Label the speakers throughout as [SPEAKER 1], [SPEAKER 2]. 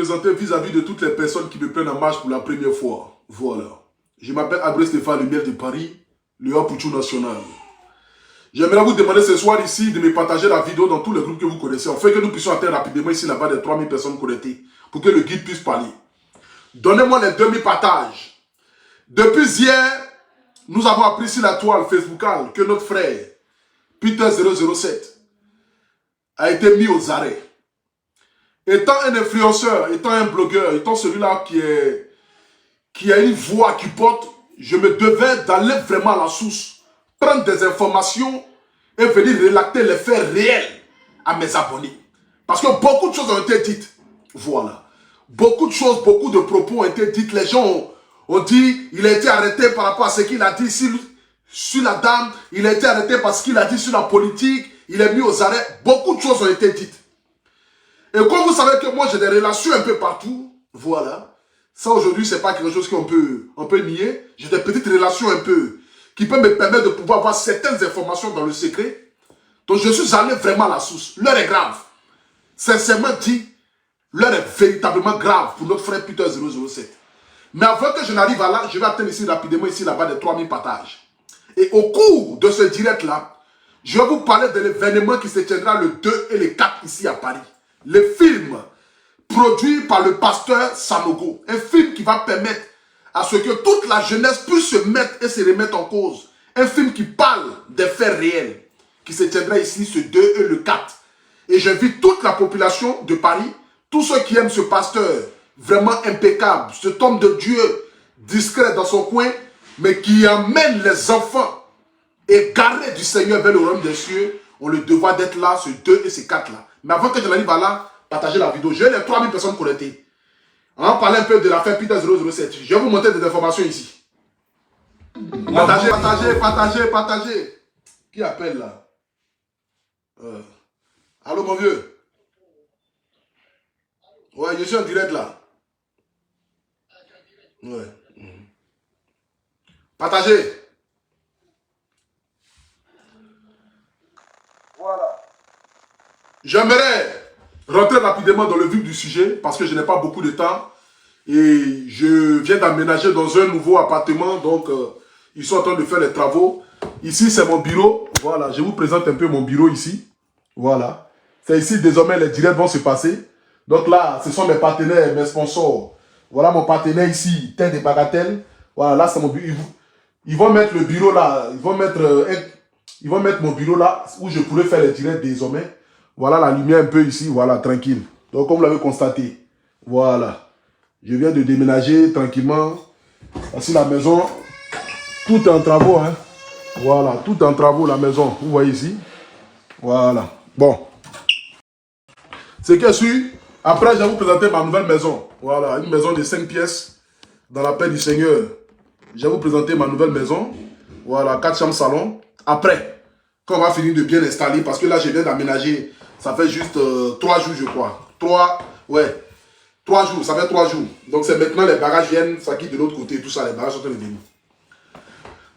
[SPEAKER 1] présenter vis-à-vis de toutes les personnes qui me prennent en marche pour la première fois. Voilà. Je m'appelle Abré Stéphane, le maire de Paris, le Apouchou national. J'aimerais vous demander ce soir ici de me partager la vidéo dans tous les groupes que vous connaissez, afin que nous puissions atteindre rapidement ici là-bas des 3000 personnes connectées, pour que le guide puisse parler. Donnez-moi les 2000 partages. Depuis hier, nous avons appris sur la toile Facebookale que notre frère, Peter 007, a été mis aux arrêts. Étant un influenceur, étant un blogueur, étant celui-là qui a une voix qui porte, je me devais d'aller vraiment à la source, prendre des informations et venir relater les faits réels à mes abonnés. Parce que beaucoup de choses ont été dites. Voilà. Beaucoup de choses, beaucoup de propos ont été dites. Les gens ont dit, il a été arrêté par rapport à ce qu'il a dit sur la dame, il a été arrêté parce qu'il a dit sur la politique, il est mis aux arrêts. Beaucoup de choses ont été dites. Et comme vous savez que moi j'ai des relations un peu partout, voilà. Ça aujourd'hui c'est pas quelque chose qu'on peut nier. J'ai des petites relations un peu qui peuvent me permettre de pouvoir avoir certaines informations dans le secret. Donc je suis allé vraiment à la source. L'heure est grave. Sincèrement dit, l'heure est véritablement grave pour notre frère Peter 007. Mais avant que je n'arrive à là, je vais atteindre ici rapidement ici là-bas des 3000 partages. Et au cours de ce direct là, je vais vous parler de l'événement qui se tiendra le 2 et le 4 ici à Paris. Le film produit par le pasteur Sanogo. Un film qui va permettre à ce que toute la jeunesse puisse se mettre et se remettre en cause. Un film qui parle des faits réels. Qui se tiendra ici ce 2 et le 4. Et j'invite toute la population de Paris, tous ceux qui aiment ce pasteur vraiment impeccable, cet homme de Dieu discret dans son coin, mais qui amène les enfants égarés du Seigneur vers le royaume des cieux. On le devoir d'être là, ce 2 et ce 4 là. Mais avant que je n'arrive à là, partagez la vidéo. J'ai les 3000 personnes connectées. On va parler un peu de l'affaire Peter 007. Je vais vous montrer des informations ici. Partagez, partagez, partagez, partagez. Qui appelle là? Allô mon vieux? Ouais, je suis en direct là. Ouais. Partagez. Voilà. J'aimerais rentrer rapidement dans le vif du sujet parce que je n'ai pas beaucoup de temps et je viens d'aménager dans un nouveau appartement, donc ils sont en train de faire les travaux. Ici c'est mon bureau, voilà, je vous présente un peu mon bureau ici, voilà. C'est ici désormais les directs vont se passer. Donc là, ce sont mes partenaires, mes sponsors. Voilà mon partenaire ici, Terre des Bagatelles. Voilà, là c'est mon bureau. Ils vont mettre le bureau là, ils vont mettre mon bureau là où je pourrais faire les directs désormais. Voilà la lumière un peu ici, voilà, tranquille. Donc comme vous l'avez constaté, voilà. Je viens de déménager tranquillement. Voici la maison. Tout est en travaux, hein. Voilà, tout est en travaux la maison. Vous voyez ici. Voilà. Bon. C'est que suis. Après, je vais vous présenter ma nouvelle maison. Voilà, une maison de 5 pièces dans la paix du Seigneur. Je vais vous présenter ma nouvelle maison. Voilà, 4 chambres salon. Après, quand on va finir de bien installer, parce que là, je viens d'aménager. Ça fait juste 3 jours, je crois. 3 jours, ça fait 3 jours. Donc, c'est maintenant les bagages viennent, ça quitte de l'autre côté, tout ça, les bagages sont en train de venir.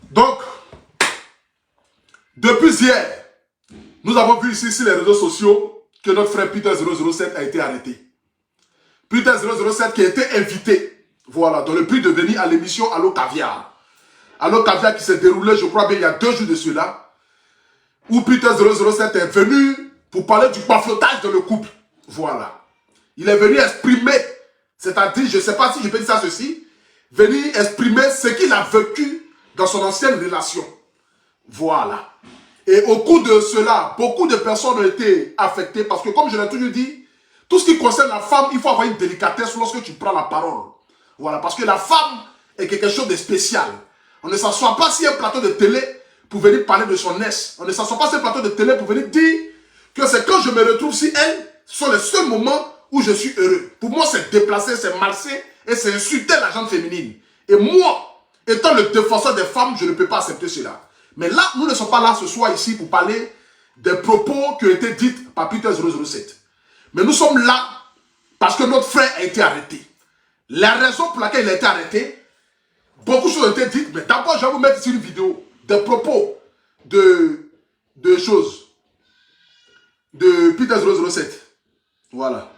[SPEAKER 1] Donc, depuis hier, nous avons vu ici sur les réseaux sociaux que notre frère Peter 007 a été arrêté. Peter 007 qui a été invité, voilà, dans le but de venir à l'émission Allo Caviar. Allo Caviar qui s'est déroulé, je crois bien, il y a 2 jours de cela, où Peter 007 est venu pour parler du pamphletage dans le couple. Voilà. Il est venu exprimer, c'est-à-dire, je ne sais pas si je peux dire ça ceci, venir exprimer ce qu'il a vécu dans son ancienne relation. Voilà. Et au cours de cela, beaucoup de personnes ont été affectées parce que, comme je l'ai toujours dit, tout ce qui concerne la femme, il faut avoir une délicatesse lorsque tu prends la parole. Voilà, parce que la femme est quelque chose de spécial. On ne s'assoit pas sur un plateau de télé pour venir parler de son ex. On ne s'assoit pas sur un plateau de télé pour venir dire que c'est quand je me retrouve si elle, ce sont les seuls moments où je suis heureux. Pour moi, c'est déplacer, c'est marcher et c'est insulter la gente féminine. Et moi, étant le défenseur des femmes, je ne peux pas accepter cela. Mais là, nous ne sommes pas là ce soir ici pour parler des propos qui ont été dits par Peter 007. Mais nous sommes là parce que notre frère a été arrêté. La raison pour laquelle il a été arrêté, beaucoup de choses ont été dites, mais d'abord, je vais vous mettre ici une vidéo des propos de choses de Peter 007. Voilà.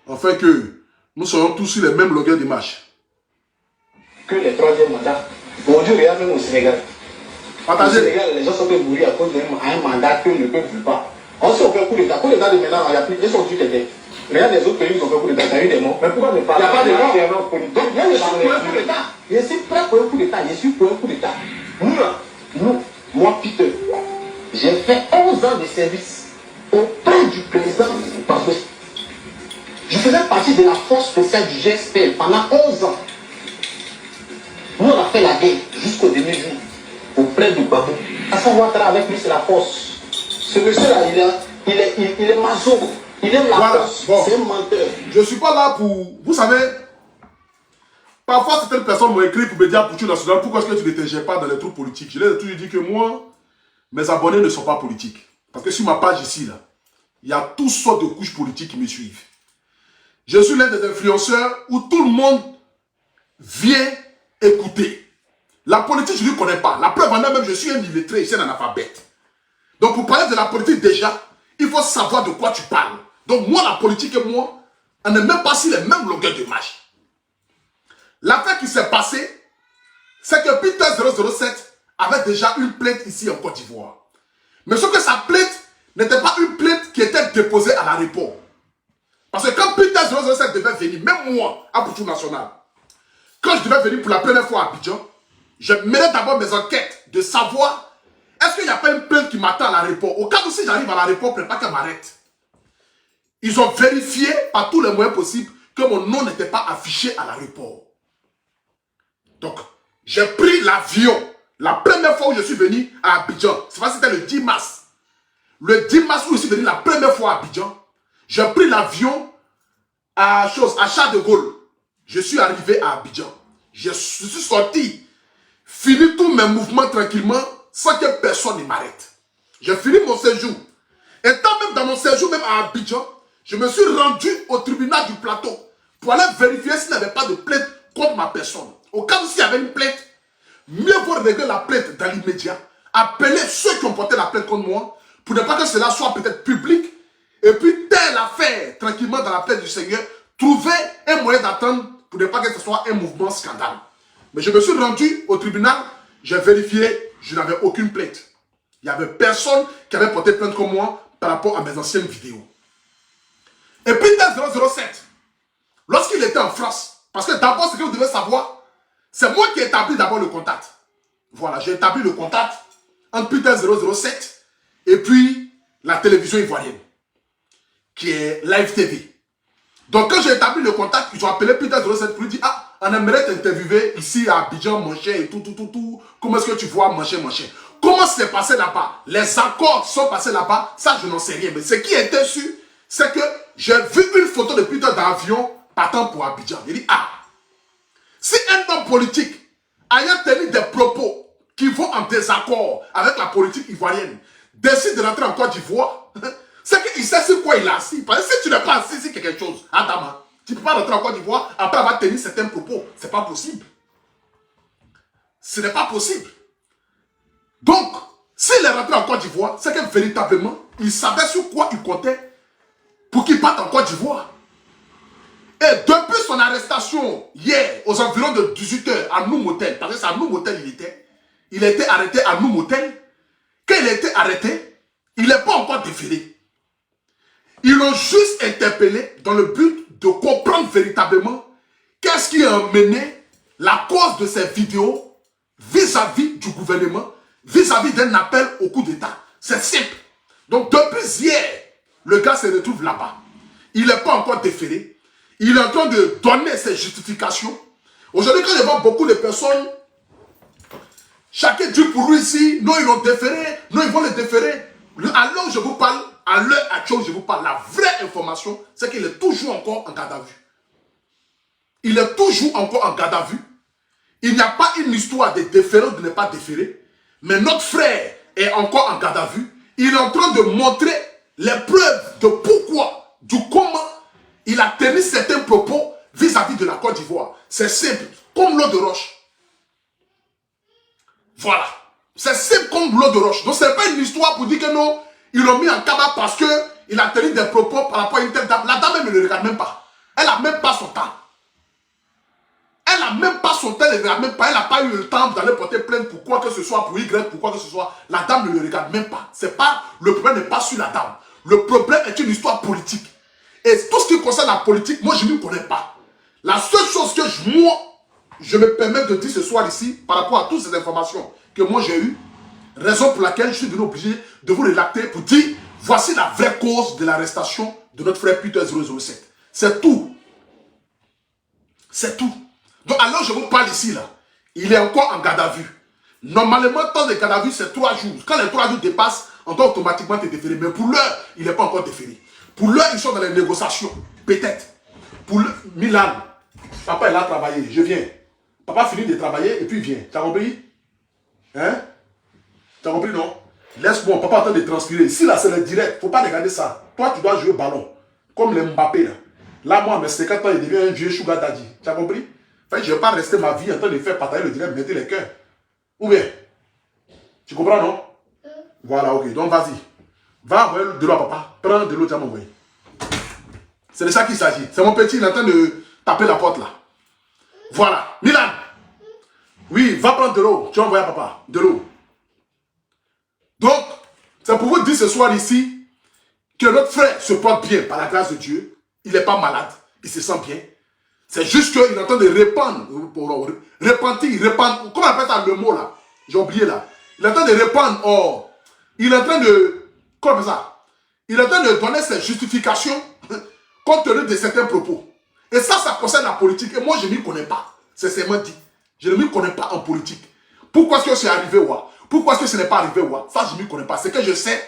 [SPEAKER 1] afin que nous soyons tous sur les mêmes longueurs d'image.
[SPEAKER 2] Que les troisième mandats. Aujourd'hui, regarde même au Sénégal.
[SPEAKER 1] Partagez.
[SPEAKER 2] Au Sénégal, les gens sont mourir à cause d'un mandat que le peuple ne veut pas. On s'est fait coup d'État. Coup d'État de maintenant, il n'y a plus. Ils sont tous têtés. Regarde les autres pays qui ont fait coup d'État, il y a eu des morts. Mais pourquoi ne pas? Il n'y a pas de morts. Donc, moi, je suis pour un coup d'État. Je suis prêt pour un coup d'État. Je suis pour un coup d'État. Moi, Peter, j'ai fait 11 ans de service auprès du président Babé. Je faisais partie de la force spéciale du GSPL pendant 11 ans. Nous, on a fait la guerre jusqu'au dernier jour auprès du Babou. Hassan Ouattara avec lui, c'est la force. Ce monsieur-là, il est maso. Il aime la force. Bon. C'est un menteur.
[SPEAKER 1] Je ne suis pas là pour... Vous savez, parfois certaines personnes m'ont écrit pour me dire pour national, pourquoi est-ce que tu ne t'ingères pas dans les troupes politiques? Je leur ai toujours dit que moi, mes abonnés ne sont pas politiques. Parce que sur ma page ici, là, il y a toutes sortes de couches politiques qui me suivent. Je suis l'un des influenceurs où tout le monde vient écouter. La politique, je ne connais pas. La preuve en est même, je suis un illettré, je suis un analphabète. Donc pour parler de la politique déjà, il faut savoir de quoi tu parles. Donc moi, la politique et moi, on n'est même pas sur les mêmes longueurs de marche. L'affaire qui s'est passée, c'est que Peter 007 avait déjà une plainte ici en Côte d'Ivoire. Mais sauf que sa plainte n'était pas une plainte qui était déposée à l'aéroport. Parce que quand Peter 007 devait venir, même moi, à Poutou National, quand je devais venir pour la première fois à Abidjan, je menais d'abord mes enquêtes de savoir est-ce qu'il n'y a pas une plainte qui m'attend à l'aéroport. Au cas où si j'arrive à l'aéroport, prépare qu'elle m'arrête. Ils ont vérifié par tous les moyens possibles que mon nom n'était pas affiché à l'aéroport. Donc, j'ai pris l'avion. La première fois où je suis venu à Abidjan, c'était le 10 mars. Le 10 mars où je suis venu la première fois à Abidjan, j'ai pris l'avion à Charles de Gaulle. Je suis arrivé à Abidjan. Je suis sorti, fini tous mes mouvements tranquillement, sans que personne ne m'arrête. J'ai fini mon séjour. Étant même dans mon séjour, même à Abidjan, je me suis rendu au tribunal du plateau pour aller vérifier s'il n'y avait pas de plainte contre ma personne. Au cas où s'il y avait une plainte, mieux vaut régler la plainte dans l'immédiat, appeler ceux qui ont porté la plainte contre moi, pour ne pas que cela soit peut-être public, et puis telle affaire, tranquillement dans la plainte du Seigneur, trouver un moyen d'attendre pour ne pas que ce soit un mouvement scandale. Mais je me suis rendu au tribunal, j'ai vérifié, je n'avais aucune plainte. Il n'y avait personne qui avait porté plainte comme moi par rapport à mes anciennes vidéos. Et Peter 007, lorsqu'il était en France, parce que d'abord, ce que vous devez savoir, c'est moi qui ai établi d'abord le contact. Voilà, j'ai établi le contact entre Peter 007 et puis la télévision ivoirienne, qui est Live TV. Donc quand j'ai établi le contact, ils ont appelé Peter 07 pour lui dire, ah, on aimerait t'interviewer ici à Abidjan, mon cher, et tout. Comment est-ce que tu vois, mon cher? Comment c'est passé là-bas? Les accords sont passés là-bas, ça je n'en sais rien. Mais ce qui était sûr, c'est que j'ai vu une photo de Peter d'avion partant pour Abidjan. Il dit, ah, si un homme politique ayant tenu des propos qui vont en désaccord avec la politique ivoirienne décide de rentrer en Côte d'Ivoire, c'est qu'il sait sur quoi il est assis. Parce que si tu n'es pas assis sur quelque chose, Adama, tu ne peux pas rentrer en Côte d'Ivoire après avoir tenu certains propos. Ce n'est pas possible. Ce n'est pas possible. Donc, s'il est rentré en Côte d'Ivoire, c'est que véritablement, il savait sur quoi il comptait pour qu'il parte en Côte d'Ivoire. Et depuis son arrestation hier, aux environs de 18 h à Noumotel, parce que c'est à Noumotel il était arrêté à Noumotel. Quand il a été arrêté, il n'est pas encore déféré. Ils l'ont juste interpellé dans le but de comprendre véritablement qu'est-ce qui a mené la cause de ces vidéos vis-à-vis du gouvernement, vis-à-vis d'un appel au coup d'État. C'est simple. Donc depuis hier, le gars se retrouve là-bas. Il n'est pas encore déféré. Il est en train de donner ses justifications. Aujourd'hui, quand je vois beaucoup de personnes, chacun dit pour lui ici, non, ils l'ont déféré, non, ils vont le déférer. À l'heure où je vous parle, à l'heure actuelle où je vous parle, la vraie information, c'est qu'il est toujours encore en garde à vue. Il est toujours encore en garde à vue. Il n'y a pas une histoire de déférer ou de ne pas déférer. Mais notre frère est encore en garde à vue. Il est en train de montrer les preuves de pourquoi, du comment il a tenu certains propos vis-à-vis de la Côte d'Ivoire. C'est simple, comme l'eau de roche. Voilà. C'est simple comme l'eau de roche. Donc, ce n'est pas une histoire pour dire que non, ils l'ont mis en cabane parce que il a tenu des propos par rapport à une telle dame. La dame, elle ne le regarde même pas. Elle n'a même pas son temps. Elle n'a même pas son temps, elle ne regarde même pas. Elle n'a pas eu le temps d'aller porter plainte pour quoi que ce soit, pour Y, pour quoi que ce soit. La dame ne le regarde même pas. Le problème n'est pas sur la dame. Le problème est une histoire politique. Et tout ce qui concerne la politique, moi, je ne connais pas. La seule chose que je me permets de dire ce soir ici, par rapport à toutes ces informations que moi j'ai eues, raison pour laquelle je suis devenu obligé de vous relater pour dire, voici la vraie cause de l'arrestation de notre frère Peter 007. C'est tout. C'est tout. Donc alors je vous parle ici, là, il est encore en garde à vue. Normalement, le temps de garde à vue, c'est 3 jours. Quand les 3 jours dépassent, on doit automatiquement être déféré. Mais pour l'heure, il n'est pas encore déféré. Pour l'heure, ils sont dans les négociations. Peut-être. Pour Milan, papa il a travaillé, je viens. Papa finit de travailler et puis il vient. Tu as compris? Hein? Tu as compris, non? Laisse-moi, papa est en train de transpirer. Ici, là, c'est le direct. Il ne faut pas regarder ça. Toi, tu dois jouer au ballon. Comme les Mbappé, là. Là, moi, à mes 50 ans, il devient un vieux sugar daddy. Tu as compris? Enfin, je ne vais pas rester ma vie en train de faire partager le direct, mettre les cœurs. Ou bien? Tu comprends, non? Voilà, ok. Donc, vas-y. Va envoyer de l'eau à papa. Prends de l'eau, tu vas m'envoyer. C'est de ça qu'il s'agit. C'est mon petit, il est en train de taper la porte, là. Voilà. Milan! Oui, va prendre de l'eau. Tu vas envoyer à papa. De l'eau. Donc, c'est pour vous dire ce soir ici que notre frère se porte bien par la grâce de Dieu. Il n'est pas malade. Il se sent bien. C'est juste qu'il est en train de répandre. Comment on appelle ça le mot là? J'ai oublié là. Il est en train de répandre. Oh, il est en train de. Comment on appelle ça? Il est en train de donner ses justifications compte tenu de certains propos. Et ça concerne la politique. Et moi, je ne m'y connais pas. C'est seulement dit. Je ne m'y connais pas en politique. Pourquoi est-ce que c'est arrivé, ouais? Pourquoi est-ce que ce n'est pas arrivé, ouais? Ça, je ne m'y connais pas. C'est que je sais,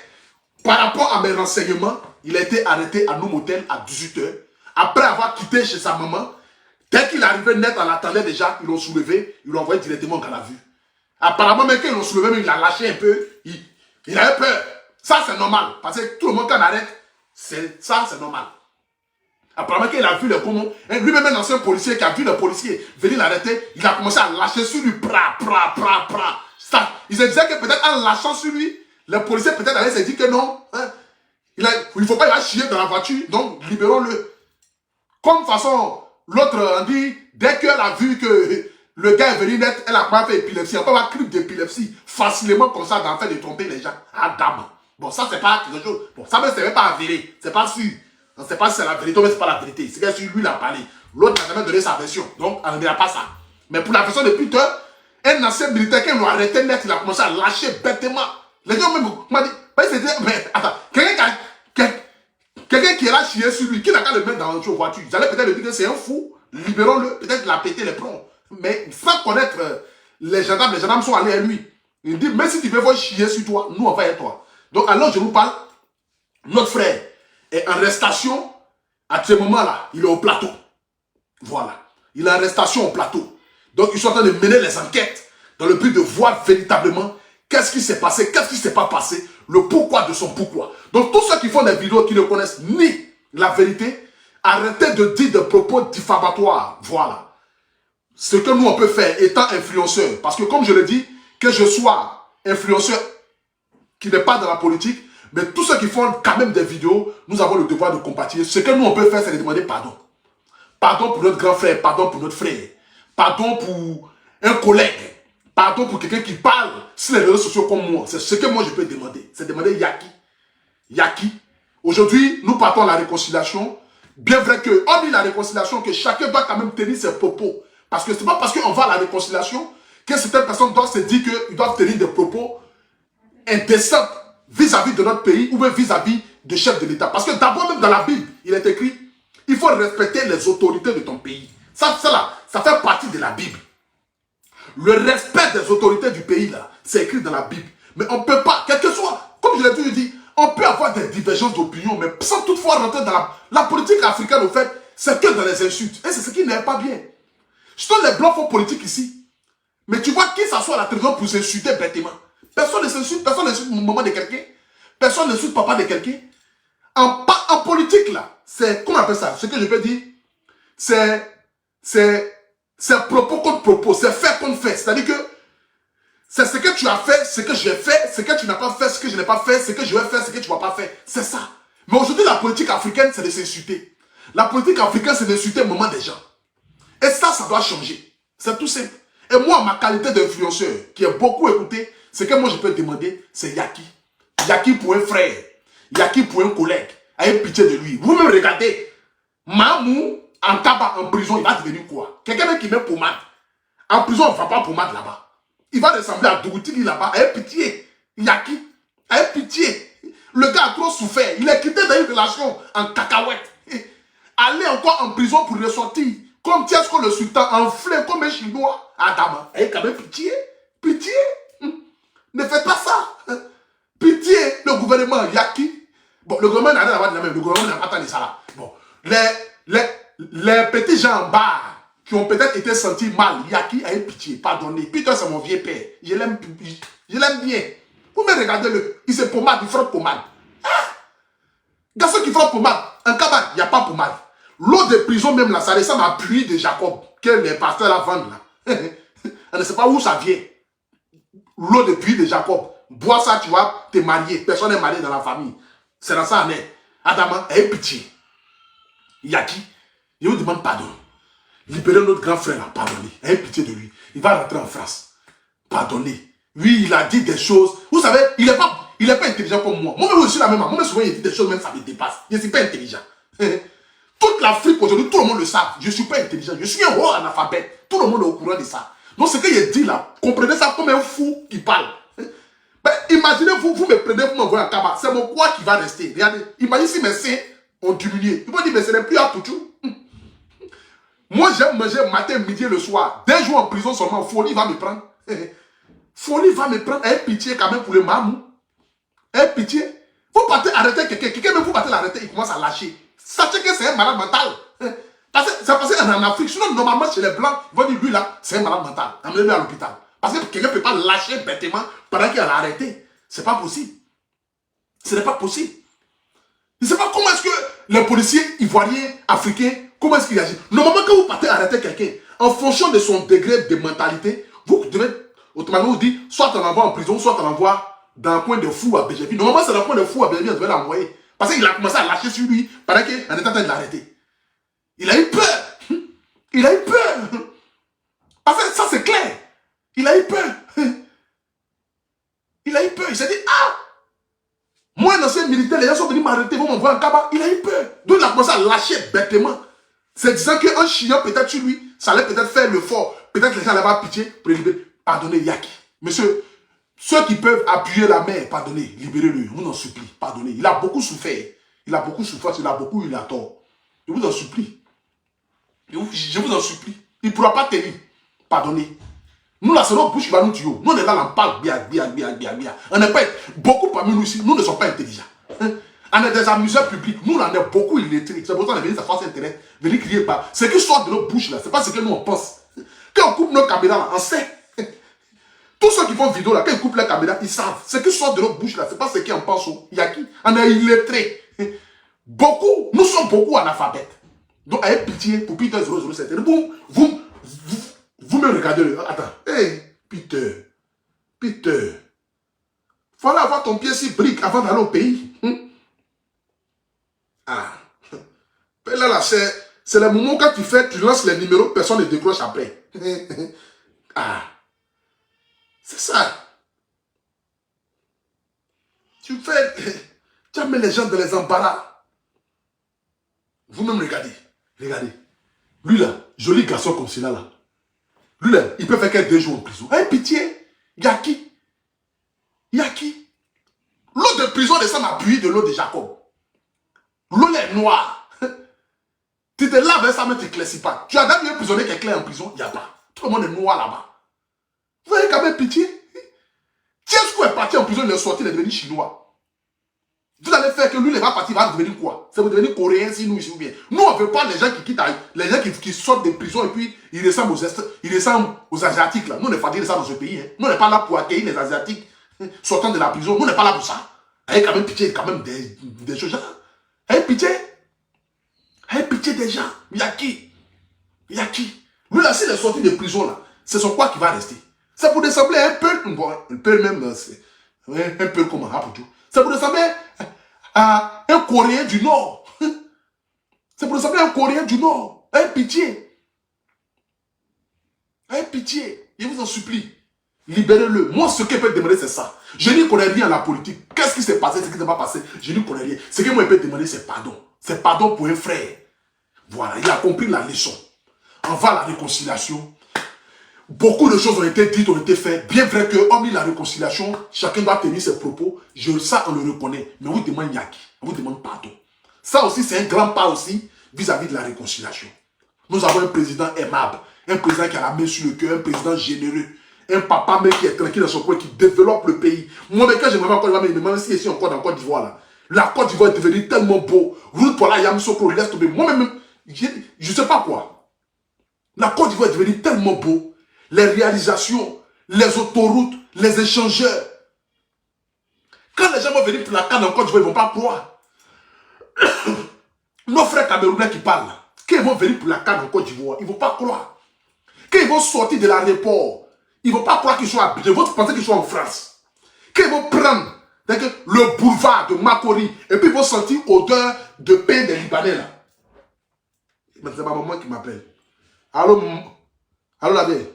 [SPEAKER 1] par rapport à mes renseignements, il a été arrêté à Noumotel à 18 h. Après avoir quitté chez sa maman, dès qu'il est arrivé net, on l'attendait déjà, ils l'ont soulevé, ils l'ont envoyé directement en la vue. Apparemment, même quand ils l'ont soulevé, même, il a lâché un peu. Il avait peur. Ça, c'est normal. Parce que tout le monde, quand on arrête, ça, c'est normal. Apparemment, quand il a vu le comment, lui-même un ancien policier qui a vu le policier venir l'arrêter, il a commencé à lâcher sur lui. Ça, il se disait que peut-être en lâchant sur lui, le policier peut-être allait se dire que non. Hein, il ne faut pas y aller chier dans la voiture, donc libérons-le. Comme de toute façon, l'autre, on dit, dès qu'elle a vu que le gars est venu net, elle a pas fait épilepsie. On peut avoir un clip d'épilepsie facilement comme ça, d'en faire de tromper les gens. Ah, dame. Bon, ça, c'est pas quelque chose. Bon, ça, c'est même pas avéré. C'est pas sûr. On ne sait pas si c'est la vérité, mais c'est pas la vérité. C'est que si lui, il a parlé. L'autre n'a jamais donné sa version. Donc, on ne dira pas ça. Mais pour la version de Peter, un ancien militaire, quand ils l'ont arrêté net, il a commencé à lâcher bêtement. Les gens même m'ont dit, mais attends, quelqu'un qui est là chier sur lui, qui n'a qu'à le mettre dans une voiture, ils allaient peut-être lui dire que c'est un fou, libérons-le, peut-être qu'il a pété les plombs. Mais sans connaître les gendarmes sont allés à lui. Il dit, mais si tu veux voir chier sur toi, nous on va être toi. Donc alors je vous parle, notre frère est en arrestation, à ce moment-là, il est au plateau. Voilà. Il est en arrestation au plateau. Donc ils sont en train de mener les enquêtes dans le but de voir véritablement qu'est-ce qui s'est passé, qu'est-ce qui ne s'est pas passé, le pourquoi de son pourquoi. Donc tous ceux qui font des vidéos qui ne connaissent ni la vérité, arrêtez de dire des propos diffamatoires. Voilà. Ce que nous on peut faire étant influenceur, parce que comme je le dis, que je sois influenceur qui n'est pas dans la politique, mais tous ceux qui font quand même des vidéos, nous avons le devoir de compatir. Ce que nous on peut faire, c'est de demander pardon. Pardon pour notre grand frère, pardon pour notre frère, pardon pour un collègue, pardon pour quelqu'un qui parle sur les réseaux sociaux comme moi. C'est ce que moi je peux demander. C'est demander Yaki. Aujourd'hui, nous partons à la réconciliation. Bien vrai qu'on dit la réconciliation, que chacun doit quand même tenir ses propos. Parce que ce n'est pas parce qu'on va à la réconciliation que certaines personnes doivent se dire qu'ils doivent tenir des propos indécents vis-à-vis de notre pays ou même vis-à-vis des chefs de l'État. Parce que d'abord même dans la Bible, il est écrit, il faut respecter les autorités de ton pays. Ça fait partie de la Bible. Le respect des autorités du pays, là, c'est écrit dans la Bible. Mais on ne peut pas, quel que soit, comme je l'ai toujours dit, on peut avoir des divergences d'opinion, mais sans toutefois rentrer dans la politique africaine, au fait, c'est que dans les insultes. Et c'est ce qui n'est pas bien. Surtout les blancs font politique ici. Mais tu vois qui s'assoit à la télévision pour s'insulter bêtement. Personne ne s'insulte, personne n'insulte maman de quelqu'un. Personne n'insulte papa de quelqu'un. En politique, là, c'est, comment on appelle ça? Ce que je peux dire, c'est propos contre propos, c'est fait contre fait. C'est-à-dire que c'est ce que tu as fait, ce que j'ai fait, ce que tu n'as pas fait, ce que je n'ai pas fait, ce que je vais faire, ce que tu ne vas pas faire. C'est ça. Mais aujourd'hui, la politique africaine, c'est de s'insulter. La politique africaine, c'est d'insulter le moment des gens. Et ça doit changer. C'est tout simple. Et moi, ma qualité d'influenceur, qui est beaucoup écouté, ce que moi je peux demander, c'est Yaki. Yaki pour un frère. Yaki pour un collègue. Ayez pitié de lui. Vous-même regardez. Mamou, en tabac, en prison, il va devenir quoi? Quelqu'un qui met pommade. En prison, on ne va pas pommade là-bas. Il va ressembler à Dougouti là-bas. Ayez pitié. Yaki. Ayez pitié. Le gars a trop souffert. Il est quitté dans une relation en cacahuète. Aller encore en prison pour ressortir. Comme Tiesco le sultan, enflé comme un chinois. Adama. Ayez quand même pitié. Pitié. Ne faites pas ça. Pitié. Le gouvernement Yaki. Bon, le gouvernement n'a rien à voir de la même. Le gouvernement n'a pas tant de ça là. Bon. Les petits gens en bas qui ont peut-être été sentis mal, Yaki a eu pitié, pardonnez. Peter, c'est mon vieux père. Je l'aime bien. Vous me regardez-le. Il se pommade, il frotte pommade. Ah! Garçon qui frotte pommade, en cabane, il n'y a pas pommade. L'eau de prison, même là, ça ressemble à pluie de Jacob, que les pasteurs la vendent là. On ne sait pas où ça vient. L'eau de pluie de Jacob. Bois ça, tu vois, t'es marié. Personne n'est marié dans la famille. C'est dans ça, on est. Adama, aie pitié. Yaki, je vous demande pardon. Libérez notre grand frère là, pardonnez. Ayez pitié de lui. Il va rentrer en France. Pardonnez. Lui, il a dit des choses. Vous savez, il n'est pas intelligent comme moi. Moi-même, je suis la même. Moi-même, souvent, il dit des choses, même ça me dépasse. Je ne suis pas intelligent. Toute l'Afrique aujourd'hui, tout le monde le sait. Je ne suis pas intelligent. Je suis un haut analphabète. Tout le monde est au courant de ça. Donc, ce que je dis là, comprenez ça comme un fou qui parle. Ben, imaginez, vous me prenez, vous m'envoyez à Kaba. C'est mon quoi qui va rester. Regardez, imaginez si mes seins ont diminué. Ils vont dire, mais ce n'est plus à Pouchou. Moi, j'aime manger matin, midi et le soir. 2 jours en prison seulement, folie va me prendre. Folie va me prendre. Ayez pitié quand même pour le mamou. Ayez pitié. Vous partez arrêter quelqu'un. Quelqu'un même vous partez l'arrêter, il commence à lâcher. Sachez que c'est un malade mental. C'est passé en Afrique. Sinon, normalement, chez les Blancs, ils vont dire, lui là, c'est un malade mental. Amenez-le à l'hôpital. Parce que quelqu'un ne peut pas lâcher bêtement pendant qu'il a arrêté. C'est pas possible. Ce n'est pas possible. Je ne sais pas comment est-ce que les policiers ivoiriens, africains, comment est-ce qu'ils agissent. Normalement, quand vous partez arrêter quelqu'un, en fonction de son degré de mentalité, vous devez, automatiquement, vous dites, soit on l'envoie en prison, soit on l'envoie dans un coin de fou à BGV. Normalement, c'est dans un coin de fou à BGV, on devait l'envoyer. Parce qu'il a commencé à lâcher sur lui pendant qu'on était en train de l'arrêter. Il a eu peur. Il a eu peur. Parce que ça, c'est clair. Il a eu peur. Il a eu peur. Il s'est dit, ah! Moi, un ancien militaire, les gens sont venus m'arrêter, vont m'envoyer en cabane. Il a eu peur. Donc, il a commencé à lâcher bêtement. C'est disant qu'un chien, peut-être sur lui, ça allait peut-être faire le fort. Peut-être que les gens allaient avoir pitié pour le libérer. Pardonnez, Yaki. Monsieur, ceux qui peuvent appuyer la main, pardonnez, libérez-le. Je vous en supplie, pardonnez. Il a beaucoup souffert. Il a beaucoup souffert, il a beaucoup eu la tort. Je vous en supplie. Je vous en supplie. Il ne pourra pas tenir. Pardonnez. Nous, là, c'est notre bouche qui va nous tuer. Nous, on est là, on parle bien. On n'est pas... Beaucoup parmi nous ici, nous ne sommes pas intelligents. On est des amuseurs publics. Nous, on est beaucoup illettrés. C'est pour ça qu'on est venu sur Internet, venir crier pas. Ce qui sort de notre bouche, là, c'est pas ce que nous, on pense. Quand on coupe nos caméras, là, on sait. Tous ceux qui font vidéo, là, quand ils coupent les caméras, ils savent. Ce qui sort de notre bouche, là, c'est pas ce qu'on pense. Il y a qui? On est illettrés. Beaucoup, nous sommes beaucoup analphabètes. Donc, ayez pitié pour Peter 007. Vous me regardez. Attends. Hey, Peter. Fallait avoir ton pied si brique avant d'aller au pays. Ah. Là, c'est le moment quand tu lances les numéros, personne ne décroche après. Ah. C'est ça. Tu amènes les gens dans les embarras. Vous-même regardez. Lui là, joli garçon comme celui-là là. Lui là, il peut faire que 2 jours en prison. Hey, pitié. Yaki. L'eau de prison ressemble à pluie de l'eau de Jacob. L'eau est noire. Tu te laves ça, mais tu ne éclaircis pas. Tu as déjà vu un prisonnier qui est clair en prison? Il n'y a pas. Tout le monde est noir là-bas. Vous avez quand même pitié. Tiesco est parti en prison, il est sorti, il est devenu chinois. Vous allez faire que lui, il va partir, il va devenir quoi? Ça va devenir coréen si nous, ici ou bien. Nous, on ne veut pas les gens qui quittent, les gens qui sortent des prisons et puis ils ressemblent aux Asiatiques. Là. Nous, on n'est pas dire ça dans ce pays. Hein. Nous, on n'est pas là pour accueillir les Asiatiques sortant de la prison. Nous, on n'est pas là pour ça. Ayez quand même pitié, quand même des gens. Ayez pitié. Ayez pitié des gens. Yaki. Lui, là, s'il est sorti de prison, là, c'est son quoi qui va rester. C'est pour ressembler un peu, bon, un peu même, un peu comme un rapotou. Ça vous ressemble à un Coréen du Nord. C'est pour ressembler à un Coréen du Nord. Ayez pitié. Ayez pitié. Je vous en supplie. Libérez-le. Moi, ce que je peux demander, c'est ça. Je n'y connais rien à la politique. Qu'est-ce qui s'est passé, ce qui ne s'est pas passé, je n'y connais rien. Ce que moi, je peux demander, c'est pardon. C'est pardon pour un frère. Voilà, il a compris la leçon. On va à la réconciliation. Beaucoup de choses ont été dites, ont été faites. Bien vrai que, hormis la réconciliation, chacun doit tenir ses propos. Ça, on le reconnaît. Mais on vous demande yaki. On vous demande pardon. Ça aussi, c'est un grand pas aussi vis-à-vis de la réconciliation. Nous avons un président aimable. Un président qui a la main sur le cœur. Un président généreux. Un papa même qui est tranquille dans son coin, qui développe le pays. Moi, mais quand je me vois en Côte d'Ivoire, même si ici encore dans Côte d'Ivoire, là, la Côte d'Ivoire est devenue tellement beau. Route pour la Yamsoko, laisse tomber. Moi-même, je ne sais pas quoi. La Côte d'Ivoire est devenue tellement beau. Les réalisations, les autoroutes, les échangeurs. Quand les gens vont venir pour la canne en Côte d'Ivoire, ils ne vont pas croire. Nos frères camerounais qui parlent, quand ils vont venir pour la canne en Côte d'Ivoire, ils ne vont pas croire. Quand ils vont sortir de l'aéroport, ils ne vont pas croire qu'ils sont habillés. Ils vont penser qu'ils sont en France. Quand ils vont prendre le boulevard de Makori, et puis ils vont sentir odeur de pain des Libanais là. C'est ma maman qui m'appelle. Allô, la vieille.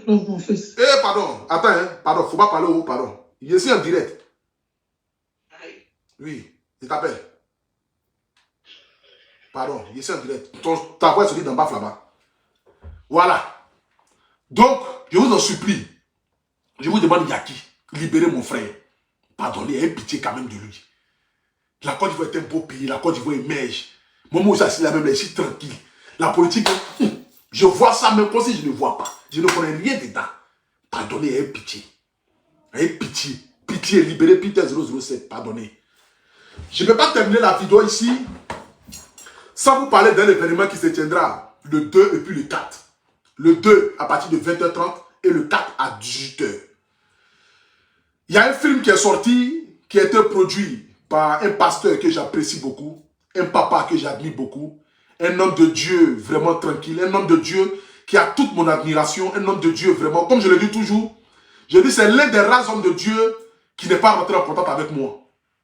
[SPEAKER 2] Non, mon fils.
[SPEAKER 1] Eh, pardon. Attends, hein. Pardon, faut pas parler au haut, pardon. Je suis en direct. Oui, je t'appelle. Pardon, je suis en direct. Ta voix se dit d'en bas là-bas. Voilà. Donc, je vous en supplie. Je vous demande Yaki, libérez mon frère. Pardonnez, ayez pitié quand même de lui. La Côte d'Ivoire est un beau pays, la Côte d'Ivoire émerge. Moi, moi aussi, la même, je suis tranquille. La politique, je vois ça même comme si je ne vois pas. Je ne connais rien dedans. Pardonnez, ayez pitié. Ayez pitié. Pitié, libérez Peter 007. Pardonnez. Je ne vais pas terminer la vidéo ici sans vous parler d'un événement qui se tiendra le 2 et puis le 4. Le 2 à partir de 20h30 et le 4 à 18h. Il y a un film qui est sorti, qui a été produit par un pasteur que j'apprécie beaucoup, un papa que j'admire beaucoup, un homme de Dieu vraiment tranquille, un homme de Dieu qui a toute mon admiration, un homme de Dieu vraiment, comme je le dis toujours, je dis c'est l'un des rares hommes de Dieu qui n'est pas rentré en contact avec moi.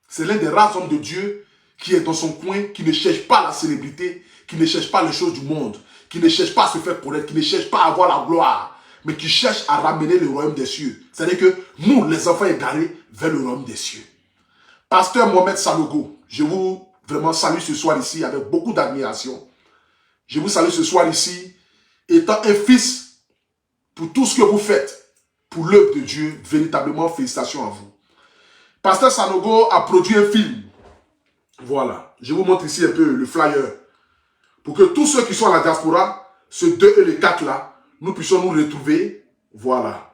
[SPEAKER 1] C'est l'un des rares hommes de Dieu qui est dans son coin, qui ne cherche pas la célébrité, qui ne cherche pas les choses du monde, qui ne cherche pas à se faire connaître, qui ne cherche pas à avoir la gloire, mais qui cherche à ramener le royaume des cieux. C'est-à-dire que nous, les enfants égarés, vers le royaume des cieux. Pasteur Mohamed Sanogo, je vous vraiment salue ce soir ici avec beaucoup d'admiration. Je vous salue ce soir ici, étant un fils pour tout ce que vous faites, pour l'œuvre de Dieu, véritablement félicitations à vous. Pasteur Sanogo a produit un film. Voilà, je vous montre ici un peu le flyer. Pour que tous ceux qui sont à la diaspora, ce 2 et le 4 là, nous puissions nous retrouver. Voilà.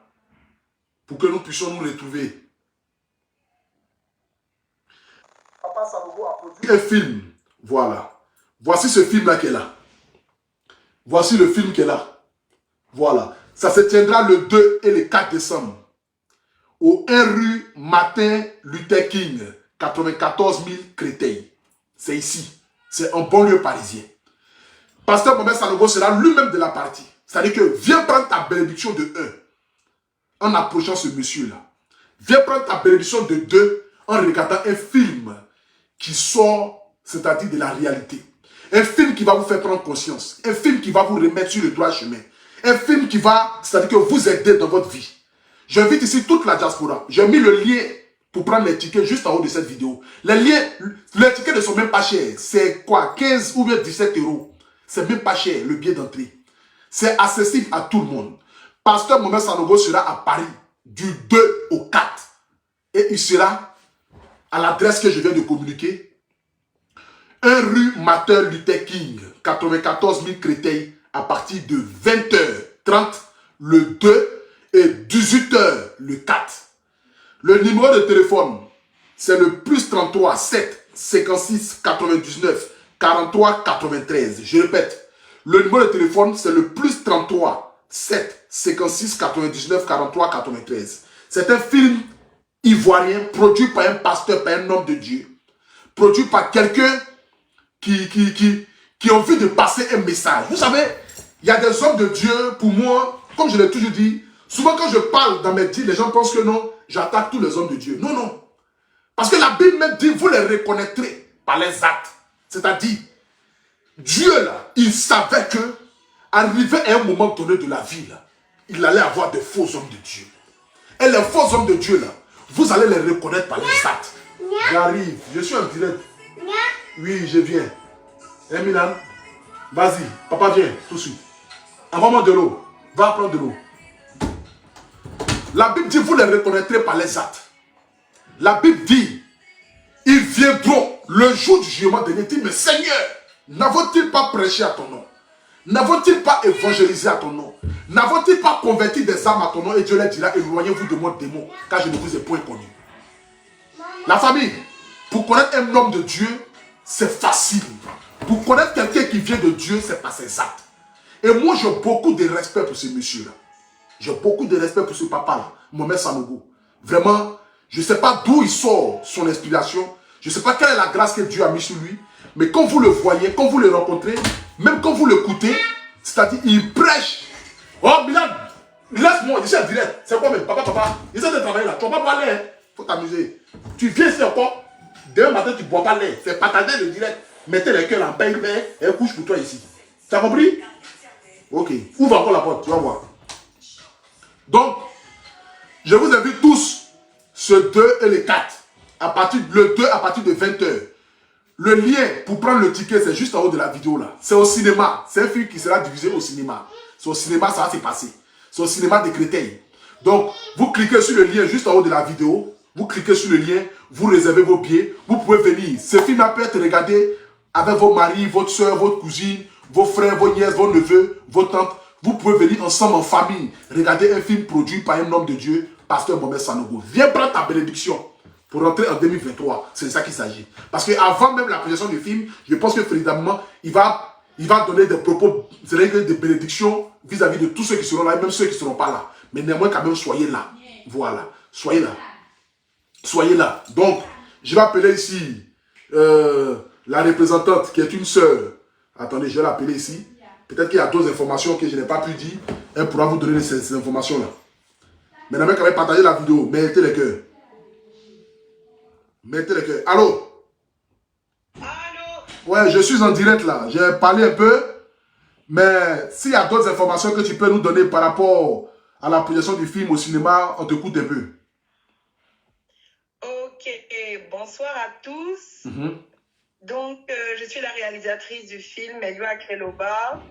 [SPEAKER 1] Pour que nous puissions nous retrouver. Papa Sanogo a produit un film. Voilà. Voici ce film là qui est là. Voici le film qui est là. Voilà. Ça se tiendra le 2 et le 4 décembre. Au 1 rue Martin Luther King, 94 000 Créteil. C'est ici. C'est en banlieue parisien. Pasteur Mohamed Sanogo sera lui-même de la partie. C'est-à-dire que viens prendre ta bénédiction de 1 en approchant ce monsieur-là. Viens prendre ta bénédiction de 2 en regardant un film qui sort, c'est-à-dire de la réalité. Un film qui va vous faire prendre conscience. Un film qui va vous remettre sur le droit chemin. Un film qui va, c'est-à-dire que vous aider dans votre vie. J'invite ici toute la diaspora. J'ai mis le lien pour prendre les tickets juste en haut de cette vidéo. Les tickets ne sont même pas chers. C'est quoi, 15 ou bien 17 euros. C'est même pas cher, le billet d'entrée. C'est accessible à tout le monde. Pasteur Mohamed Sanogo sera à Paris du 2 au 4. Et il sera à l'adresse que je viens de communiquer. 1 rue Martin Luther King, 94 000 Créteil, à partir de 20h30 le 2 et 18h le 4. Le numéro de téléphone, c'est le plus 33 7 56 99 43 93. Je répète, le numéro de téléphone, c'est le plus 33 7 56 99 43 93. C'est un film ivoirien produit par un pasteur, par un homme de Dieu. Produit par quelqu'un qui ont envie de passer un message. Vous savez, il y a des hommes de Dieu, pour moi, comme je l'ai toujours dit, souvent quand je parle dans mes dits, les gens pensent que non, j'attaque tous les hommes de Dieu. Non, non. Parce que la Bible même dit, vous les reconnaîtrez par les actes. C'est-à-dire, Dieu là, il savait que, arrivé à un moment donné de la vie là, il allait avoir de faux hommes de Dieu. Et les faux hommes de Dieu là, vous allez les reconnaître par les actes. J'arrive, je suis en direct. Oui, je viens. Eh Milan, vas-y, papa vient tout de suite. Envoie-moi de l'eau. Va prendre de l'eau. La Bible dit, vous les reconnaîtrez par les actes. La Bible dit, ils viendront le jour du jugement dernier. Dit, mais Seigneur, n'avons-ils pas prêché à ton nom? N'avons-ils pas évangélisé à ton nom? N'avons-ils pas converti des âmes à ton nom? Et Dieu leur dira, éloignez-vous de mon démon, car je ne vous ai point connu. La famille, pour connaître un homme de Dieu, c'est facile. Pour connaître quelqu'un qui vient de Dieu, c'est par ses actes. Et moi, j'ai beaucoup de respect pour ce monsieur-là. J'ai beaucoup de respect pour ce papa-là, Mohamed Sanogo. Vraiment, je ne sais pas d'où il sort son inspiration. Je ne sais pas quelle est la grâce que Dieu a mis sur lui. Mais quand vous le voyez, quand vous le rencontrez, même quand vous l'écoutez, c'est-à-dire, il prêche. Oh, Milan, laisse-moi, je suis en direct. C'est quoi même? Papa, essaie de travailler là. Tu ne vas pas boire l'air. Il faut t'amuser. Tu viens ici encore. Demain matin, tu ne bois pas l'air. C'est partager le direct. Mettez les cœurs en pain et elle couche pour toi ici. Tu as compris? Ok. Ouvre encore la porte, tu vas voir. Donc, je vous invite tous, ce 2 et le 4, le 2 à partir de 20h. Le lien pour prendre le ticket, c'est juste en haut de la vidéo là. C'est au cinéma. C'est un film qui sera diffusé au cinéma. C'est au cinéma, ça va se passer. C'est au cinéma de Créteil. Donc, vous cliquez sur le lien juste en haut de la vidéo. Vous cliquez sur le lien, vous réservez vos billets. Vous pouvez venir. Ce film peut être regardé avec vos maris, votre soeur, votre cousine, vos frères, vos nièces, vos neveux, vos tantes. Vous pouvez venir ensemble en famille, regarder un film produit par un homme de Dieu, Pasteur Mohamed Sanogo. Viens prendre ta bénédiction pour rentrer en 2023. C'est de ça qu'il s'agit. Parce qu'avant même la projection du film, je pense que véritablement, il va donner des propos, des bénédictions vis-à-vis de tous ceux qui seront là, et même ceux qui ne seront pas là. Mais néanmoins, quand même, soyez là. Voilà. Soyez là. Soyez là. Donc, je vais appeler ici la représentante qui est une sœur. Attendez, je vais l'appeler ici. Peut-être qu'il y a d'autres informations que je n'ai pas pu dire. Elle pourra vous donner ces informations-là. Maintenant, quand même, partagez la vidéo. Mettez les cœurs. Mettez les cœurs. Allô?
[SPEAKER 3] Allô?
[SPEAKER 1] Ouais, je suis en direct là. J'ai parlé un peu. Mais s'il y a d'autres informations que tu peux nous donner par rapport à la projection du film au cinéma, on t'écoute un peu.
[SPEAKER 3] Ok, bonsoir à tous. Donc, je suis la réalisatrice du film Elua Kreloba.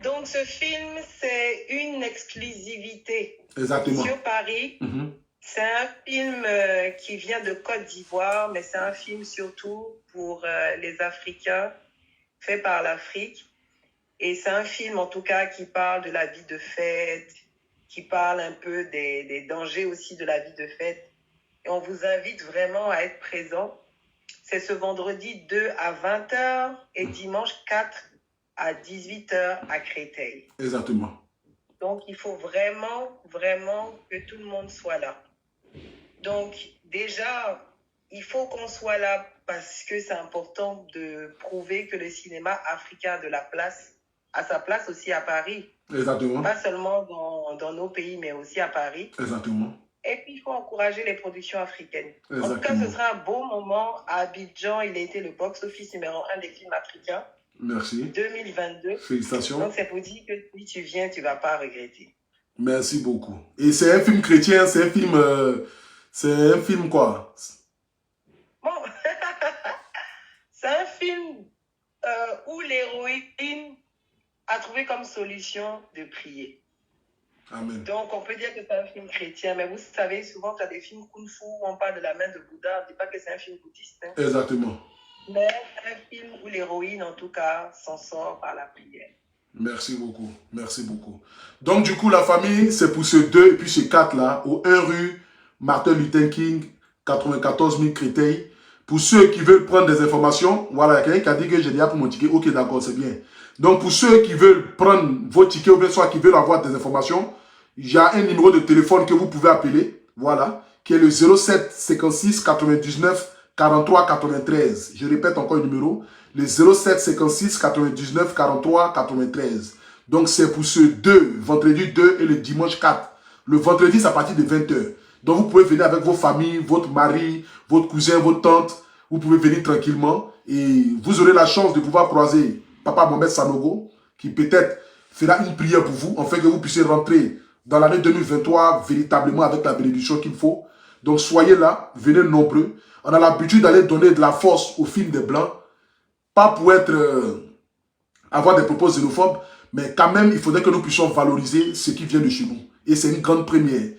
[SPEAKER 3] Donc, ce film, c'est une exclusivité.
[SPEAKER 1] Exactement.
[SPEAKER 3] Sur Paris. C'est un film qui vient de Côte d'Ivoire, mais c'est un film surtout pour les Africains, fait par l'Afrique. Et c'est un film, en tout cas, qui parle de la vie de fête, qui parle un peu des dangers aussi de la vie de fête. Et on vous invite vraiment à être présents. C'est ce vendredi 2 à 20h et dimanche 4 à 18h à Créteil.
[SPEAKER 1] Exactement.
[SPEAKER 3] Donc, il faut vraiment, vraiment que tout le monde soit là. Donc, déjà, il faut qu'on soit là parce que c'est important de prouver que le cinéma africain a de la place, a sa place aussi à Paris.
[SPEAKER 1] Exactement.
[SPEAKER 3] Pas seulement dans nos pays, mais aussi à Paris.
[SPEAKER 1] Exactement.
[SPEAKER 3] Et puis, il faut encourager les productions africaines.
[SPEAKER 1] Exactement.
[SPEAKER 3] En tout cas, ce sera un beau moment. À Abidjan, il a été le box-office numéro 1 des films africains.
[SPEAKER 1] Merci.
[SPEAKER 3] 2022.
[SPEAKER 1] Félicitations.
[SPEAKER 3] Donc, c'est pour dire que si tu viens, tu ne vas pas regretter.
[SPEAKER 1] Merci beaucoup. Et c'est un film chrétien, c'est un film quoi?
[SPEAKER 3] Bon, c'est un film où l'héroïne a trouvé comme solution de prier.
[SPEAKER 1] Amen.
[SPEAKER 3] Donc, on peut dire que c'est un film chrétien, mais vous savez, souvent, tu as des films kung-fu où on parle de la main de Bouddha. On ne dit pas que c'est un film bouddhiste. Hein.
[SPEAKER 1] Exactement.
[SPEAKER 3] Mais c'est un film où l'héroïne, en tout cas, s'en sort par la prière.
[SPEAKER 1] Merci beaucoup. Merci beaucoup. Donc, du coup, la famille, c'est pour ce 2 et puis ce 4 là, au 1 rue Martin Luther King, 94 000 Créteil. Pour ceux qui veulent prendre des informations, voilà, quelqu'un qui a dit que j'ai déjà pour mon ticket. Ok, d'accord, c'est bien. Donc, pour ceux qui veulent prendre vos tickets ou bien soit qui veulent avoir des informations, il y a un numéro de téléphone que vous pouvez appeler, voilà, qui est le 07 56 99 43 93. Je répète encore le numéro, le 07 56 99 43 93. Donc, c'est pour ce 2, vendredi 2 et le dimanche 4. Le vendredi, c'est à partir de 20h. Donc, vous pouvez venir avec vos familles, votre mari, votre cousin, votre tante, vous pouvez venir tranquillement et vous aurez la chance de pouvoir croiser Papa Mohamed Sanogo, qui peut-être fera une prière pour vous, afin que vous puissiez rentrer dans l'année 2023 véritablement avec la bénédiction qu'il faut. Donc soyez là, venez nombreux. On a l'habitude d'aller donner de la force aux films des Blancs, pas pour avoir des propos xénophobes, mais quand même, il faudrait que nous puissions valoriser ce qui vient de chez nous. Et c'est une grande première,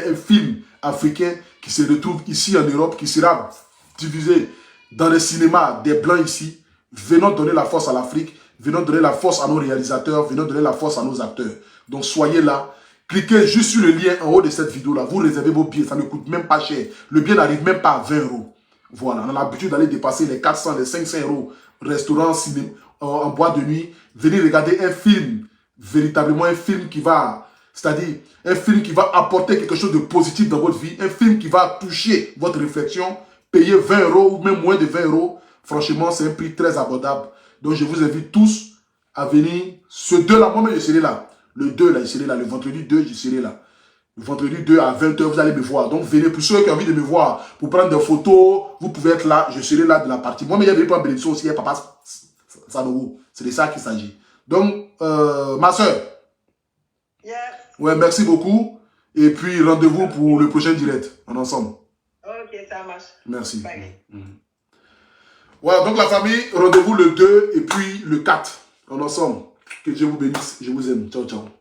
[SPEAKER 1] un film africain qui se retrouve ici en Europe, qui sera diffusé dans les cinémas des Blancs ici. Venons donner la force à l'Afrique, venons donner la force à nos réalisateurs, venons donner la force à nos acteurs. Donc soyez là, cliquez juste sur le lien en haut de cette vidéo-là, vous réservez vos billets, ça ne coûte même pas cher. Le billet n'arrive même pas à 20 €. Voilà, on a l'habitude d'aller dépasser les 400, les 500 €, restaurant, cinéma, en boîte de nuit. Venez regarder un film, véritablement un film qui va, c'est-à-dire un film qui va apporter quelque chose de positif dans votre vie, un film qui va toucher votre réflexion, payer 20 € ou même moins de 20 €. Franchement, c'est un prix très abordable. Donc, je vous invite tous à venir. Ce 2-là, moi-même, je serai là. Le 2, là, je serai là. Le vendredi 2, je serai là. Le vendredi 2 à 20 h, vous allez me voir. Donc, venez. Pour ceux qui ont envie de me voir, pour prendre des photos, vous pouvez être là. Je serai là de la partie. Moi, mais il y avait pas de bénédiction aussi. Papa Sanogo. C'est de ça qu'il s'agit. Donc, ma soeur.
[SPEAKER 3] Yes.
[SPEAKER 1] Ouais, merci beaucoup. Et puis, rendez-vous pour le prochain direct. En ensemble.
[SPEAKER 3] Ok, ça marche.
[SPEAKER 1] Merci.
[SPEAKER 3] Bye.
[SPEAKER 1] Voilà, donc la famille, rendez-vous le 2 et puis le 4. En ensemble. Que Dieu vous bénisse. Je vous aime. Ciao, ciao.